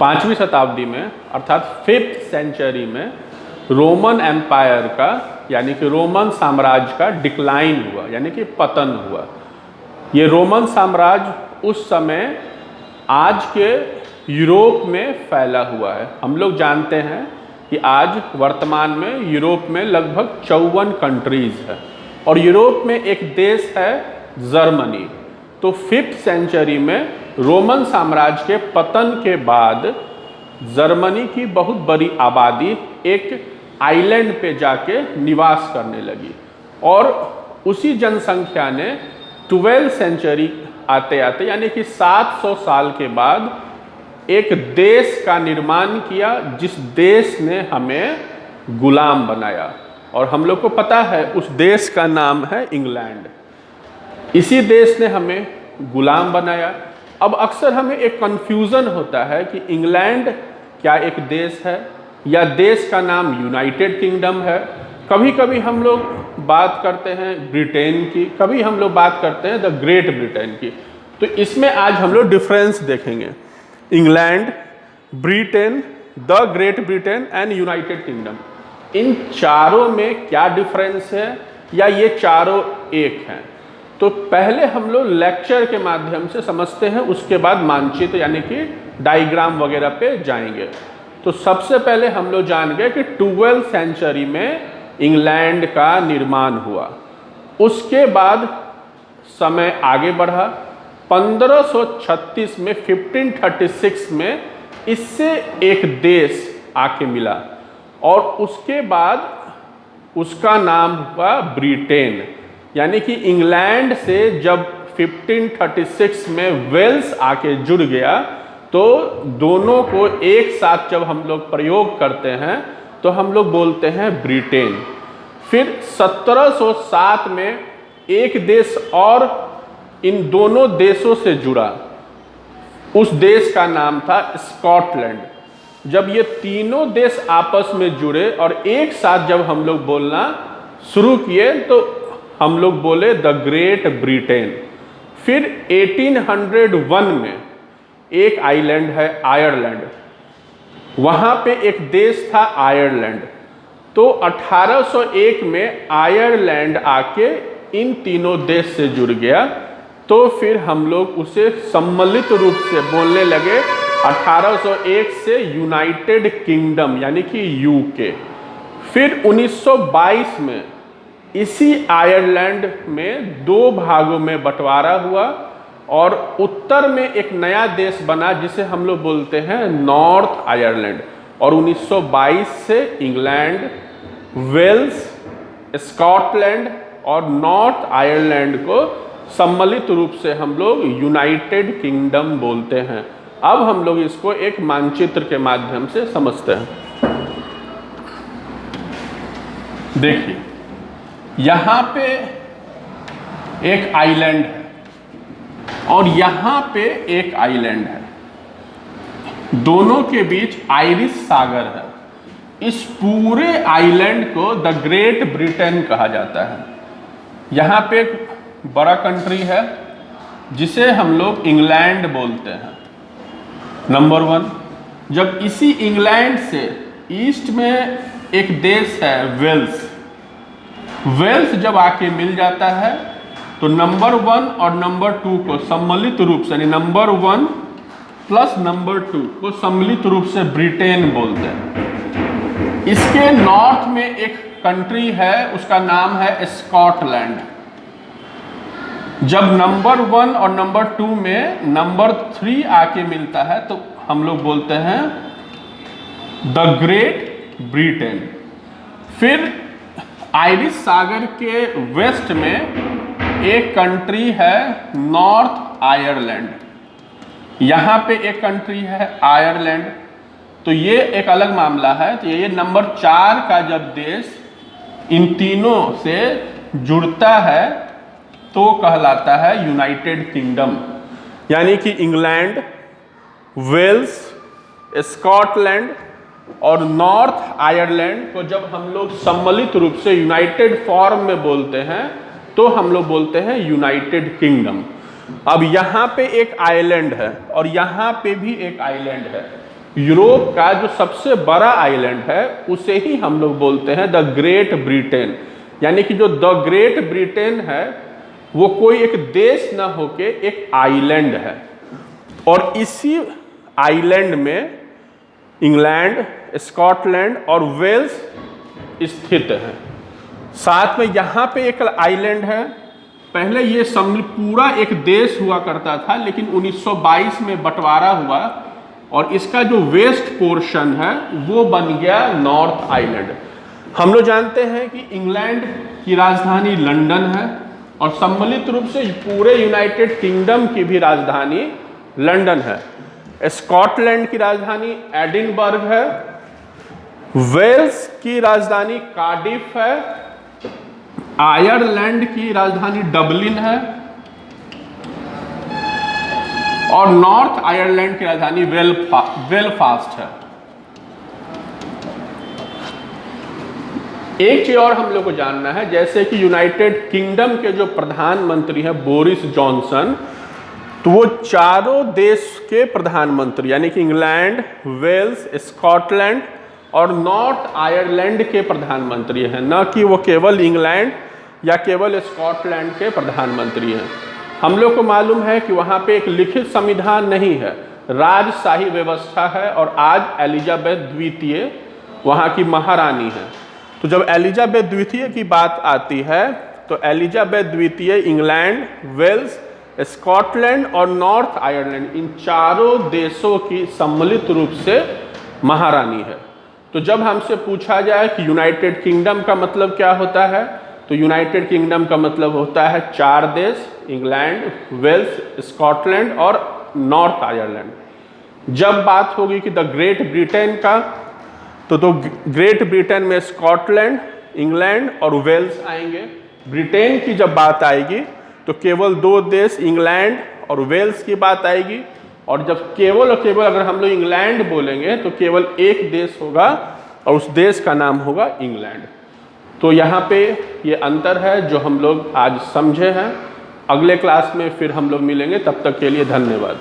5वीं शताब्दी में अर्थात 5th सेंचुरी में रोमन एम्पायर का यानी कि रोमन साम्राज्य का डिक्लाइन हुआ, यानी कि पतन हुआ। ये रोमन साम्राज्य उस समय आज के यूरोप में फैला हुआ है। हम लोग जानते हैं कि आज वर्तमान में यूरोप में लगभग 54 कंट्रीज़ है और यूरोप में एक देश है जर्मनी। तो 5th सेंचुरी में रोमन साम्राज्य के पतन के बाद जर्मनी की बहुत बड़ी आबादी एक आइलैंड पे जाके निवास करने लगी और उसी जनसंख्या ने 12th सेंचुरी आते आते यानी कि 700 साल के बाद एक देश का निर्माण किया, जिस देश ने हमें गुलाम बनाया और हम लोग को पता है उस देश का नाम है इंग्लैंड। इसी देश ने हमें गुलाम बनाया। अब अक्सर हमें एक कन्फ्यूज़न होता है कि इंग्लैंड क्या एक देश है या देश का नाम यूनाइटेड किंगडम है। कभी कभी हम लोग बात करते हैं ब्रिटेन की, कभी हम लोग बात करते हैं द ग्रेट ब्रिटेन की। तो इसमें आज हम लोग डिफरेंस देखेंगे, England, Britain, the Great Britain and United Kingdom. इन चारों में क्या डिफरेंस है या ये चारों एक हैं। तो पहले हम लोग लेक्चर के माध्यम से समझते हैं, उसके बाद मानचित्र यानी कि डायग्राम वगैरह पे जाएंगे। तो सबसे पहले हम लोग जान गए कि 12th सेंचुरी में इंग्लैंड का निर्माण हुआ। उसके बाद समय आगे बढ़ा, 1536 में 1536 में इससे एक देश आके मिला और उसके बाद उसका नाम हुआ ब्रिटेन। यानी कि इंग्लैंड से जब 1536 में वेल्स आके जुड़ गया तो दोनों को एक साथ जब हम लोग प्रयोग करते हैं तो हम लोग बोलते हैं ब्रिटेन। फिर 1707 में एक देश और इन दोनों देशों से जुड़ा, उस देश का नाम था स्कॉटलैंड। जब ये तीनों देश आपस में जुड़े और एक साथ जब हम लोग बोलना शुरू किए तो हम लोग बोले द ग्रेट ब्रिटेन। फिर 1801 में एक आइलैंड है आयरलैंड, वहाँ पे एक देश था आयरलैंड। तो 1801 में आयरलैंड आके इन तीनों देश से जुड़ गया, तो फिर हम लोग उसे सम्मिलित रूप से बोलने लगे 1801 से यूनाइटेड किंगडम यानी कि यूके। फिर 1922 में इसी आयरलैंड में दो भागों में बंटवारा हुआ और उत्तर में एक नया देश बना जिसे हम लोग बोलते हैं नॉर्थ आयरलैंड। और 1922 से इंग्लैंड, वेल्स, स्कॉटलैंड और नॉर्थ आयरलैंड को सम्मिलित रूप से हम लोग यूनाइटेड किंगडम बोलते हैं। अब हम लोग इसको एक मानचित्र के माध्यम से समझते हैं। देखिए, यहाँ पे एक आइलैंड है और यहाँ पे एक आइलैंड है, दोनों के बीच आयरिश सागर है। इस पूरे आइलैंड को द ग्रेट ब्रिटेन कहा जाता है। यहाँ पे एक बड़ा कंट्री है जिसे हम लोग इंग्लैंड बोलते हैं, नंबर 1। जब इसी इंग्लैंड से ईस्ट में एक देश है वेल्स, वेल्स जब आके मिल जाता है तो नंबर 1 और नंबर 2 को सम्मिलित रूप से यानी नंबर 1 प्लस नंबर 2 को सम्मिलित रूप से ब्रिटेन बोलते हैं। इसके नॉर्थ में एक कंट्री है, उसका नाम है स्कॉटलैंड। जब नंबर 1 और नंबर 2 में नंबर 3 आके मिलता है तो हम लोग बोलते हैं द ग्रेट ब्रिटेन। फिर आयरिश सागर के वेस्ट में एक कंट्री है नॉर्थ आयरलैंड, यहाँ पे एक कंट्री है आयरलैंड। तो ये एक अलग मामला है। तो ये नंबर 4 का जब देश इन तीनों से जुड़ता है तो कहलाता है यूनाइटेड किंगडम। यानी कि इंग्लैंड, वेल्स, स्कॉटलैंड और नॉर्थ आयरलैंड को जब हम लोग सम्मिलित रूप से यूनाइटेड फॉर्म में बोलते हैं तो हम लोग बोलते हैं यूनाइटेड किंगडम। अब यहाँ पे एक आइलैंड है और यहाँ पे भी एक आइलैंड है। यूरोप का जो सबसे बड़ा आइलैंड है उसे ही हम लोग बोलते हैं द ग्रेट ब्रिटेन। यानी कि जो द ग्रेट ब्रिटेन है वो कोई एक देश ना होके एक आइलैंड है, और इसी आइलैंड में इंग्लैंड, स्कॉटलैंड और वेल्स स्थित हैं। साथ में यहाँ पे एक आइलैंड है। पहले ये पूरा एक देश हुआ करता था, लेकिन 1922 में बंटवारा हुआ और इसका जो वेस्ट पोर्शन है वो बन गया नॉर्थ आइलैंड। हम लोग जानते हैं कि इंग्लैंड की राजधानी लंदन है और सम्मिलित रूप से पूरे यूनाइटेड किंगडम की भी राजधानी लंदन है। स्कॉटलैंड की राजधानी एडिनबर्ग है। वेल्स की राजधानी कार्डिफ है। आयरलैंड की राजधानी डबलिन है और नॉर्थ आयरलैंड की राजधानी बेलफास्ट है। एक चीज और हम लोग को जानना है, जैसे कि यूनाइटेड किंगडम के जो प्रधानमंत्री हैं बोरिस जॉनसन, तो वो चारों देश के प्रधानमंत्री यानी कि इंग्लैंड, वेल्स, स्कॉटलैंड और नॉर्थ आयरलैंड के प्रधानमंत्री हैं, न कि वो केवल इंग्लैंड या केवल स्कॉटलैंड के प्रधानमंत्री हैं। हम लोग को मालूम है कि वहाँ पे एक लिखित संविधान नहीं है, राजशाही व्यवस्था है और आज एलिजाबेथ द्वितीय वहाँ की महारानी है। तो जब एलिजाबेथ द्वितीय की बात आती है तो एलिजाबेथ द्वितीय इंग्लैंड, वेल्स, स्कॉटलैंड और नॉर्थ आयरलैंड इन चारों देशों की सम्मिलित रूप से महारानी है। तो जब हमसे पूछा जाए कि यूनाइटेड किंगडम का मतलब क्या होता है, तो यूनाइटेड किंगडम का मतलब होता है 4 देश, इंग्लैंड, वेल्स, स्कॉटलैंड और नॉर्थ आयरलैंड। जब बात होगी कि द ग्रेट ब्रिटेन का, तो ग्रेट ब्रिटेन में स्कॉटलैंड, इंग्लैंड और वेल्स आएंगे। ब्रिटेन की जब बात आएगी तो केवल 2 देश इंग्लैंड और वेल्स की बात आएगी, और जब केवल और केवल अगर हम लोग इंग्लैंड बोलेंगे तो केवल एक देश होगा और उस देश का नाम होगा इंग्लैंड। तो यहाँ पे ये अंतर है जो हम लोग आज समझे हैं। अगले क्लास में फिर हम लोग मिलेंगे, तब तक के लिए धन्यवाद।